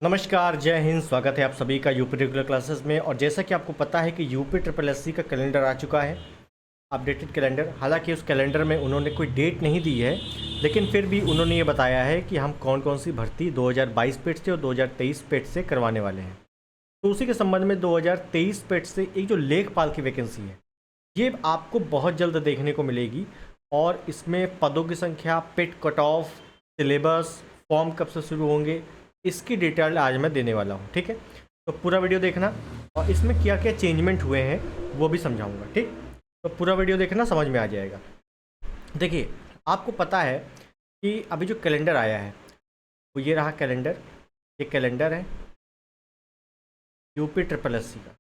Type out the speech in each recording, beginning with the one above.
नमस्कार, जय हिंद। स्वागत है आप सभी का यूपी रेगुलर क्लासेस में। और जैसा कि आपको पता है कि यूपी ट्रिपल एससी का कैलेंडर आ चुका है, अपडेटेड कैलेंडर। हालांकि उस कैलेंडर में उन्होंने कोई डेट नहीं दी है, लेकिन फिर भी उन्होंने ये बताया है कि हम कौन कौन सी भर्ती 2022 पेट से और 2023 पेट से करवाने वाले हैं। तो उसी के संबंध में 2023 पेट से एक जो लेखपाल की वैकेंसी है, ये आपको बहुत जल्द देखने को मिलेगी। और इसमें पदों की संख्या, पेट कट ऑफ, सिलेबस, फॉर्म कब से शुरू होंगे, इसकी डिटेल आज मैं देने वाला हूँ। ठीक है, तो पूरा वीडियो देखना और इसमें क्या क्या चेंजमेंट हुए हैं वो भी समझाऊंगा। ठीक, तो पूरा वीडियो देखना, समझ में आ जाएगा। देखिए, आपको पता है कि अभी जो कैलेंडर आया है वो ये रहा कैलेंडर। ये कैलेंडर है यूपी ट्रिपल एससी का,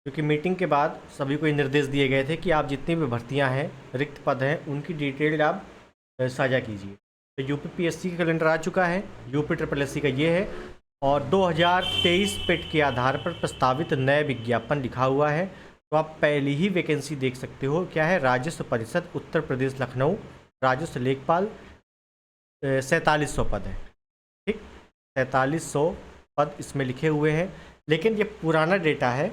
क्योंकि मीटिंग के बाद सभी को ये निर्देश दिए गए थे कि आप जितनी भी भर्तियां हैं, रिक्त पद हैं, उनकी डिटेल आप साझा कीजिए। तो यूपी पीएससी का कैलेंडर आ चुका है, यूपी ट्रिपल एससी का ये है। और 2023 पेट के आधार पर प्रस्तावित नए विज्ञापन लिखा हुआ है। तो आप पहली ही वैकेंसी देख सकते हो, क्या है, राजस्व परिषद उत्तर प्रदेश लखनऊ, राजस्व लेखपाल, 4700 पद है। ठीक, 4700 पद इसमें लिखे हुए हैं। लेकिन ये पुराना डेटा है।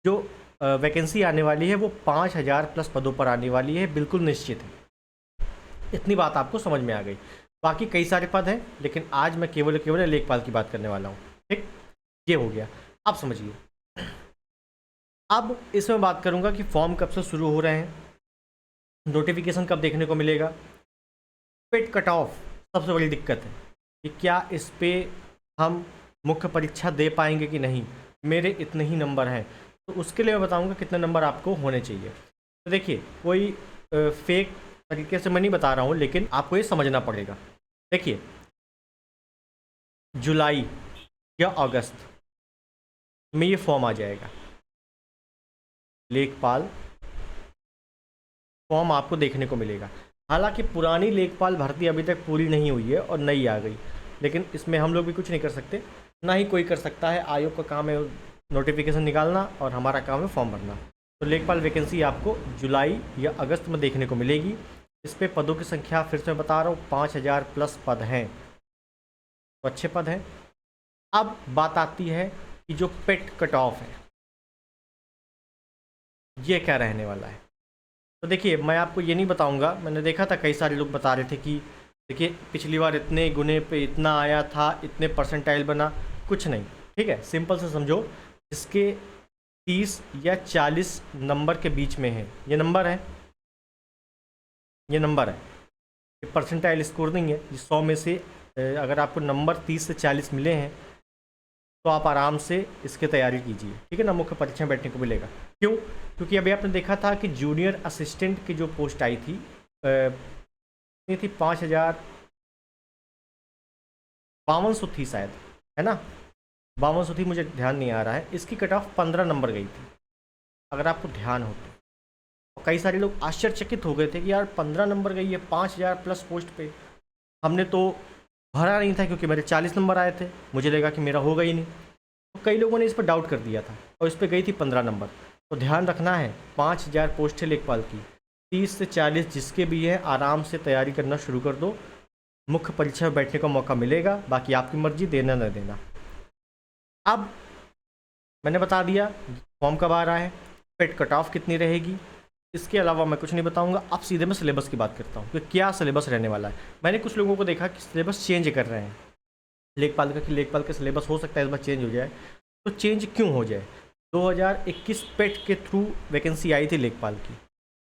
जो वैकेंसी आने वाली है वो 5000 प्लस पदों पर आने वाली है, बिल्कुल निश्चित है। इतनी बात आपको समझ में आ गई। बाकी कई सारे पद हैं, लेकिन आज मैं केवल लेखपाल की बात करने वाला हूँ। ठीक, ये हो गया। अब समझिए, अब इसमें बात करूँगा कि फॉर्म कब से शुरू हो रहे हैं, नोटिफिकेशन कब देखने को मिलेगा। पेट कट ऑफ सबसे बड़ी दिक्कत है कि क्या इस पर हम मुख्य परीक्षा दे पाएंगे कि नहीं। मेरे इतने ही नंबर हैं, तो उसके लिए मैं बताऊँगा कितने नंबर आपको होने चाहिए। तो देखिए, कोई फेक तरीके से मैं नहीं बता रहा हूँ, लेकिन आपको ये समझना पड़ेगा। देखिए, जुलाई या अगस्त में ये फॉर्म आ जाएगा, लेखपाल फॉर्म आपको देखने को मिलेगा। हालांकि पुरानी लेखपाल भर्ती अभी तक पूरी नहीं हुई है और नई आ गई, लेकिन इसमें हम लोग भी कुछ नहीं कर सकते, ना ही कोई कर सकता है। आयोग का काम है नोटिफिकेशन निकालना और हमारा काम है फॉर्म भरना। तो लेखपाल वैकेंसी आपको जुलाई या अगस्त में देखने को मिलेगी। इस पर पदों की संख्या फिर से मैं बता रहा हूँ, 5000 प्लस पद हैं, तो अच्छे पद हैं। अब बात आती है कि जो पेट कट ऑफ है ये क्या रहने वाला है। तो देखिए, मैं आपको ये नहीं बताऊंगा। मैंने देखा था कई सारे लोग बता रहे थे कि देखिए पिछली बार इतने गुने पे इतना आया था, इतने परसेंटाइल बना। कुछ नहीं, ठीक है, सिंपल से समझो। इसके 30 या 40 नंबर के बीच में है, ये नंबर है, ये नंबर है, ये परसेंटाइल स्कोर नहीं है। 100 में से अगर आपको नंबर 30 से 40 मिले हैं तो आप आराम से इसकी तैयारी कीजिए। ठीक है ना, मुख्य परीक्षा में बैठने को मिलेगा। क्यों? क्योंकि अभी आपने देखा था कि जूनियर असिस्टेंट की जो पोस्ट आई थी, ये थी 5200 थी शायद, है ना, 5200 थी, मुझे ध्यान नहीं आ रहा है। इसकी कट ऑफ 15 नंबर गई थी, अगर आपको ध्यान हो तो। कई सारे लोग आश्चर्यचकित हो गए थे कि यार 15 नंबर गई है 5000 प्लस पोस्ट पे। हमने तो भरा नहीं था क्योंकि मेरे 40 नंबर आए थे, मुझे लगा कि मेरा होगा ही नहीं। तो कई लोगों ने इस पर डाउट कर दिया था और इस पर गई थी 15 नंबर। तो ध्यान रखना है, 5000 पोस्ट है लेखपाल की, 30 से 40 जिसके भी है, आराम से तैयारी करना शुरू कर दो। मुख्य परीक्षा में बैठने का मौका मिलेगा, बाकी आपकी मर्जी, देना न देना। अब मैंने बता दिया फॉर्म कब आ रहा है, पेट कट ऑफ कितनी रहेगी, इसके अलावा मैं कुछ नहीं बताऊंगा। अब सीधे मैं सिलेबस की बात करता हूँ कि क्या सिलेबस रहने वाला है। मैंने कुछ लोगों को देखा कि सिलेबस चेंज कर रहे हैं लेखपाल का, कि लेखपाल का सिलेबस हो सकता है इस बार चेंज हो जाए। तो चेंज क्यों हो जाए? 2021 पेट के थ्रू वैकेंसी आई थी लेखपाल की,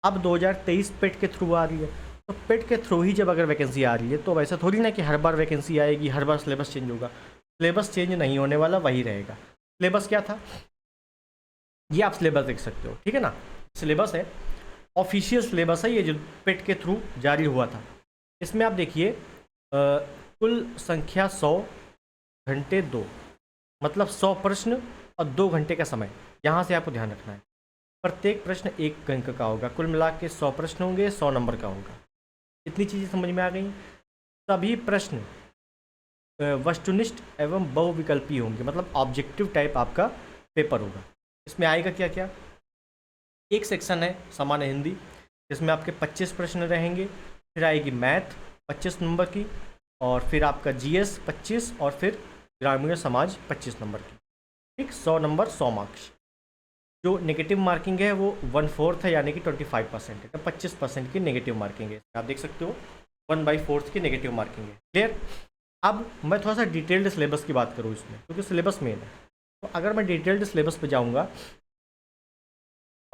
अब 2023 पेट के थ्रू आ रही है। तो पेट के थ्रू ही जब अगर वैकेंसी आ रही है तो वैसा थोड़ी ना कि हर बार वैकेंसी आएगी, हर बार सिलेबस चेंज होगा। सिलेबस चेंज नहीं होने वाला, वही रहेगा। सिलेबस क्या था ये आप सिलेबस देख सकते हो, ठीक है ना। सिलेबस है, ऑफिशियल सिलेबस है ये, जो पेट के थ्रू जारी हुआ था। इसमें आप देखिए, कुल संख्या 100 घंटे 2, मतलब 100 प्रश्न और 2 घंटे का समय। यहाँ से आपको ध्यान रखना है, प्रत्येक प्रश्न 1 अंक का होगा। कुल मिला के 100 प्रश्न होंगे, 100 नंबर का होगा। इतनी चीज़ें समझ में आ गई। सभी प्रश्न वस्तुनिष्ठ एवं बहुविकल्पी होंगे, मतलब ऑब्जेक्टिव टाइप आपका पेपर होगा। इसमें आएगा क्या क्या, एक सेक्शन है सामान्य हिंदी, जिसमें आपके 25 प्रश्न रहेंगे। फिर आएगी मैथ 25 नंबर की, और फिर आपका जीएस 25, और फिर ग्रामीण समाज 25 नंबर की। ठीक, 100 नंबर 100 मार्क्स। जो नेगेटिव मार्किंग है वो 1/4 है, यानी कि 25% है, तो 25% की नेगेटिव मार्किंग है। आप देख सकते हो 1/4 की नेगेटिव मार्किंग है। क्लियर। अब मैं थोड़ा सा डिटेल्ड सिलेबस की बात करूँ इसमें, क्योंकि सिलेबस मेन है। तो अगर मैं डिटेल्ड सिलेबस पे जाऊँगा,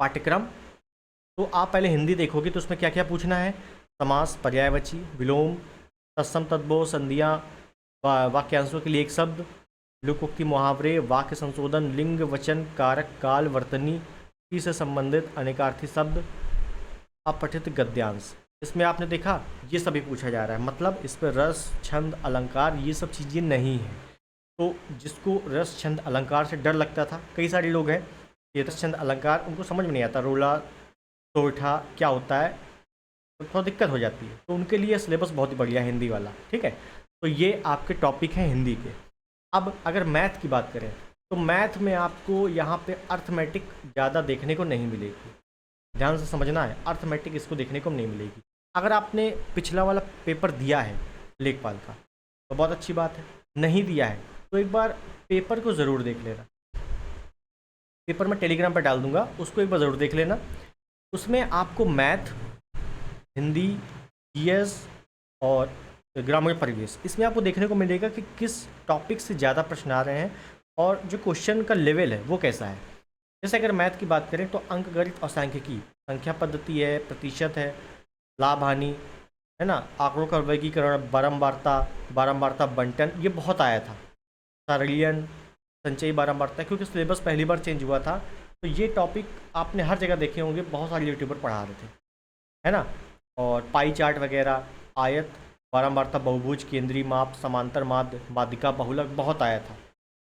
पाठ्यक्रम, तो आप पहले हिंदी देखोगे तो उसमें क्या क्या पूछना है। समास, पर्यायवाची, विलोम, तत्सम, तद्भव, संधियाँ, वाक्यांशों के लिए एक शब्द, लोकोक्ति, मुहावरे, वाक्य संशोधन, लिंग, वचन, कारक, काल, वर्तनी, से संबंधित अनेकार्थी शब्द, अपठित गद्यांश। इसमें आपने देखा ये सभी पूछा जा रहा है, मतलब इस पर रस, छंद, अलंकार ये सब चीज़ें नहीं है। तो जिसको रस, छंद, अलंकार से डर लगता था, कई सारे लोग हैं ये रस, छंद, अलंकार उनको समझ में नहीं आता, रोला सोठा क्या होता है, तो थोड़ा दिक्कत हो जाती है। तो उनके लिए सिलेबस बहुत ही बढ़िया है हिंदी वाला। ठीक है, तो ये आपके टॉपिक हैं हिंदी के। अब अगर मैथ की बात करें, तो मैथ में आपको यहाँ पे अर्थमेटिक ज़्यादा देखने को नहीं मिलेगी। ध्यान से समझना है, अर्थमेटिक इसको देखने को नहीं मिलेगी। अगर आपने पिछला वाला पेपर दिया है लेखपाल का तो बहुत अच्छी बात है, नहीं दिया है तो एक बार पेपर को ज़रूर देख लेना। पेपर मैं टेलीग्राम पर डाल दूंगा, उसको एक बार ज़रूर देख लेना। उसमें आपको मैथ, हिंदी, जीएस और ग्रामीण परिवेश, इसमें आपको देखने को मिलेगा कि किस टॉपिक से ज़्यादा प्रश्न आ रहे हैं और जो क्वेश्चन का लेवल है वो कैसा है। जैसे अगर मैथ की बात करें तो अंक गणित और सांख्यिकी, संख्या पद्धति है, प्रतिशत है, लाभ हानि है ना, आंकड़ों का वर्गीकरण, बारंबारता बंटन, ये बहुत आया था। सरलियन, संचयी बारंबारता, क्योंकि सिलेबस पहली बार चेंज हुआ था तो ये टॉपिक आपने हर जगह देखे होंगे, बहुत सारे यूट्यूबर पढ़ा रहे थे, है ना। और पाई चार्ट वगैरह, आयत, बारंबारता, बहुभुज, केंद्रीय माप, समांतर माध्य, माध्यिका, बहुलक, बहुत आया था।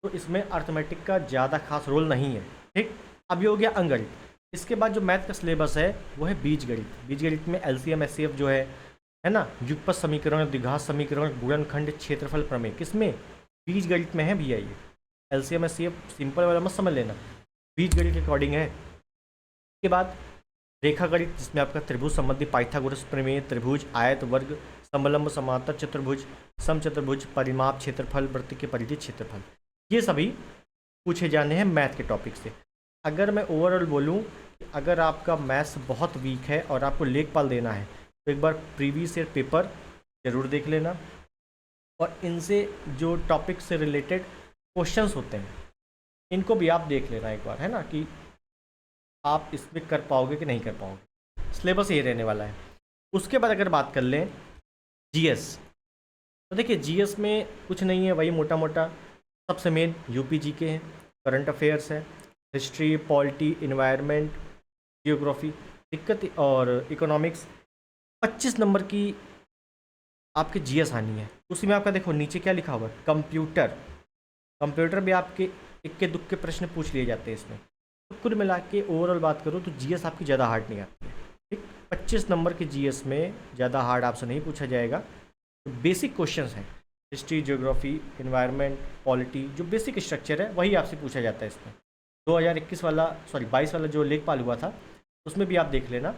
तो इसमें अर्थमेटिक का ज़्यादा खास रोल नहीं है। ठीक, अब ये हो गया अंकगणित। इसके बाद जो मैथ का सिलेबस है वो है बीजगणित। बीजगणित में एलसीएम, एचसीएफ जो है ना, युगपत समीकरण, द्विघात समीकरण, गुणनखंड, क्षेत्रफल प्रमेय, किसमें, बीजगणित में है भैया ये। एलसीएम, एचसीएफ सिंपल वाला मत समझ लेना, बीजगणित के अकॉर्डिंग है। इसके बाद रेखागणित, जिसमें आपका त्रिभुज संबंधी पाइथागोरस प्रमेय, त्रिभुज, आयत, वर्ग, समलंब, समांतर चतुर्भुज, समचतुर्भुज, परिमाप, क्षेत्रफल, वृत्त के परिधि, क्षेत्रफल, ये सभी पूछे जाने हैं मैथ के टॉपिक से। अगर मैं ओवरऑल बोलूं कि अगर आपका मैथ्स बहुत वीक है और आपको लेखपाल देना है तो एक बार प्रीवियस ईयर पेपर ज़रूर देख लेना, और इनसे जो टॉपिक से रिलेटेड क्वेश्चंस होते हैं इनको भी आप देख लेना एक बार, है ना, कि आप इसमें कर पाओगे कि नहीं कर पाओगे। सिलेबस ये रहने वाला है। उसके बाद अगर बात कर लें जीएस, तो देखिए जीएस में कुछ नहीं है, वही मोटा मोटा सबसे मेन यूपी जीके है, करंट अफेयर्स है, हिस्ट्री, पॉलिटी, इन्वायरमेंट, जियोग्राफी, दिक्कत और इकोनॉमिक्स। 25 नंबर की आपके जीएस आनी है। उसी में आपका देखो नीचे क्या लिखा हुआ है, कंप्यूटर। कंप्यूटर भी आपके इक्के दुक्के प्रश्न पूछ लिए जाते हैं इसमें। तो कुल मिला के ओवरऑल बात करूँ तो जीएस आपकी ज़्यादा हार्ड नहीं आती है। ठीक, 25 नंबर के जीएस में ज़्यादा हार्ड आपसे नहीं पूछा जाएगा। तो बेसिक क्वेश्चंस हैं, हिस्ट्री, जियोग्राफी, इन्वायरमेंट, पॉलिटी, जो बेसिक स्ट्रक्चर है वही आपसे पूछा जाता है इसमें। 2021 वाला 22 वाला जो लेखपाल हुआ था उसमें भी आप देख लेना,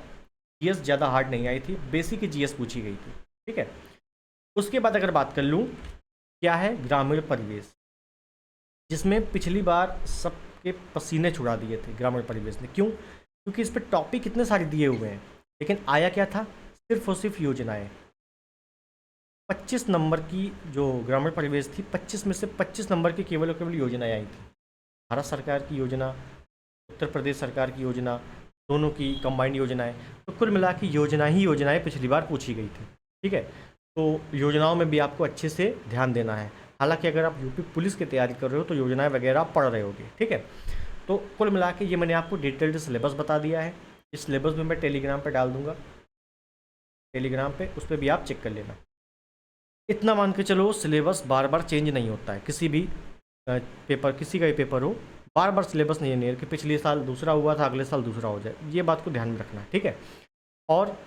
जीएस ज़्यादा हार्ड नहीं आई थी, बेसिक जीएस पूछी गई थी। ठीक है, उसके बाद अगर बात कर लूँ क्या है, ग्रामीण परिवेश, जिसमें पिछली बार सबके पसीने छुड़ा दिए थे ग्रामीण परिवेश ने। क्यों? क्योंकि इस पर टॉपिक इतने सारे दिए हुए हैं, लेकिन आया क्या था, सिर्फ और सिर्फ योजनाएं। 25 नंबर की जो ग्रामीण परिवेश थी, 25 में से 25 नंबर की केवल और केवल योजनाएं आई थी। भारत सरकार की योजना, उत्तर प्रदेश सरकार की योजना, दोनों की कंबाइंड योजनाएं। तो कुल मिला के योजनाएं पिछली बार पूछी गई थी। ठीक है, तो योजनाओं में भी आपको अच्छे से ध्यान देना है। हालांकि अगर आप यूपी पुलिस की तैयारी कर रहे हो तो योजनाएं वगैरह पढ़ रहे होगे। ठीक है, तो कुल मिला के ये मैंने आपको डिटेल्ड सिलेबस बता दिया है। इस सिलेबस में मैं टेलीग्राम पर डाल दूंगा, टेलीग्राम पे, उस पर भी आप चेक कर लेना। इतना मान के चलो, सिलेबस बार बार चेंज नहीं होता है, किसी भी पेपर, किसी का भी पेपर हो, बार बार सिलेबस नहीं है कि पिछले साल दूसरा हुआ था अगले साल दूसरा हो जाए, ये बात को ध्यान में रखना। ठीक है, और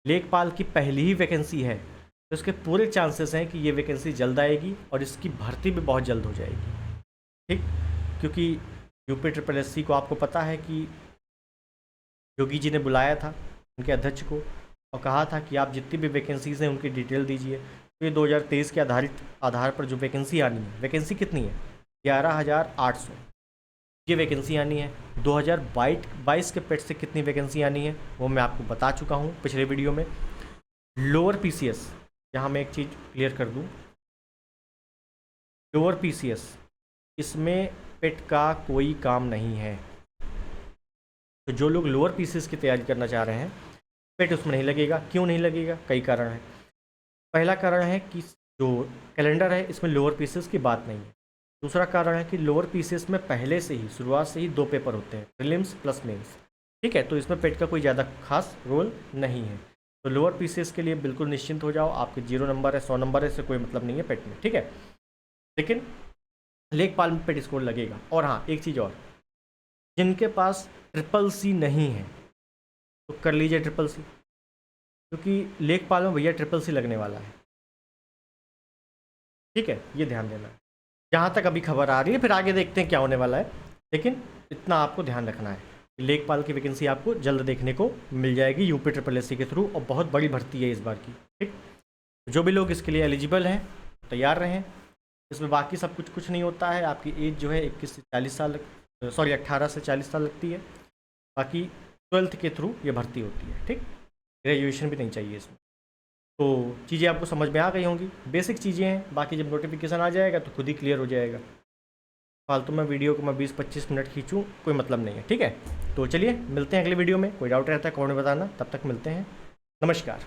लेखपाल की पहली ही वैकेंसी है तो इसके पूरे चांसेस हैं कि ये वैकेंसी जल्द आएगी और इसकी भर्ती भी बहुत जल्द हो जाएगी। ठीक, क्योंकि यूपी SSSC को आपको पता है कि योगी जी ने बुलाया था उनके अध्यक्ष को और कहा था कि आप जितनी भी वैकेंसीज़ हैं उनकी डिटेल दीजिए। तो ये 2023 के आधार पर जो वैकेंसी आनी है, वैकेंसी कितनी है 11,800, ये वैकेंसी आनी है। 2022 के पेट से कितनी वैकेंसी आनी है वो मैं आपको बता चुका हूँ पिछले वीडियो में। लोअर पीसीएस, यहाँ मैं एक चीज़ क्लियर कर दूँ, लोअर पीसीएस इसमें पेट का कोई काम नहीं है। तो जो लोग लोअर पीसीएस की तैयारी करना चाह रहे हैं, पेट उसमें नहीं लगेगा। क्यों नहीं लगेगा? कई कारण हैं। पहला कारण है कि जो कैलेंडर है इसमें लोअर पीसीएस की बात नहीं है। दूसरा कारण है कि लोअर पीसीएस में पहले से ही शुरुआत से ही 2 पेपर होते हैं, प्रीलिम्स प्लस मेंस, ठीक है। तो इसमें पेट का कोई ज़्यादा खास रोल नहीं है। तो लोअर पीसीएस के लिए बिल्कुल निश्चिंत हो जाओ, आपके 0 नंबर है 100 नंबर है, इससे कोई मतलब नहीं है पेट में, ठीक है। लेकिन लेखपाल में पेट स्कोर लगेगा। और हाँ, एक चीज़ और, जिनके पास CCC नहीं है तो कर लीजिए CCC, क्योंकि लेखपाल में भैया CCC लगने वाला है, ठीक है, ये ध्यान देना है। जहाँ तक अभी खबर आ रही है, फिर आगे देखते हैं क्या होने वाला है, लेकिन इतना आपको ध्यान रखना है। लेखपाल की वैकेंसी आपको जल्द देखने को मिल जाएगी UPSSSC के थ्रू, और बहुत बड़ी भर्ती है इस बार की, ठीक। जो भी लोग इसके लिए एलिजिबल हैं तैयार रहें। इसमें बाकी सब कुछ नहीं होता है। आपकी एज जो है 21 से 40 साल, सॉरी 18 से 40 साल लगती है। बाकी 12th के थ्रू ये भर्ती होती है, ठीक। ग्रेजुएशन भी नहीं चाहिए इसमें। तो चीज़ें आपको समझ में आ गई होंगी, बेसिक चीज़ें हैं। बाकी जब नोटिफिकेशन आ जाएगा तो खुद ही क्लियर हो जाएगा। फालतू में वीडियो को मैं 20-25 मिनट खींचूँ, कोई मतलब नहीं है, ठीक है। तो चलिए मिलते हैं अगले वीडियो में। कोई डाउट रहता है कमेंट में बताना। तब तक मिलते हैं, नमस्कार।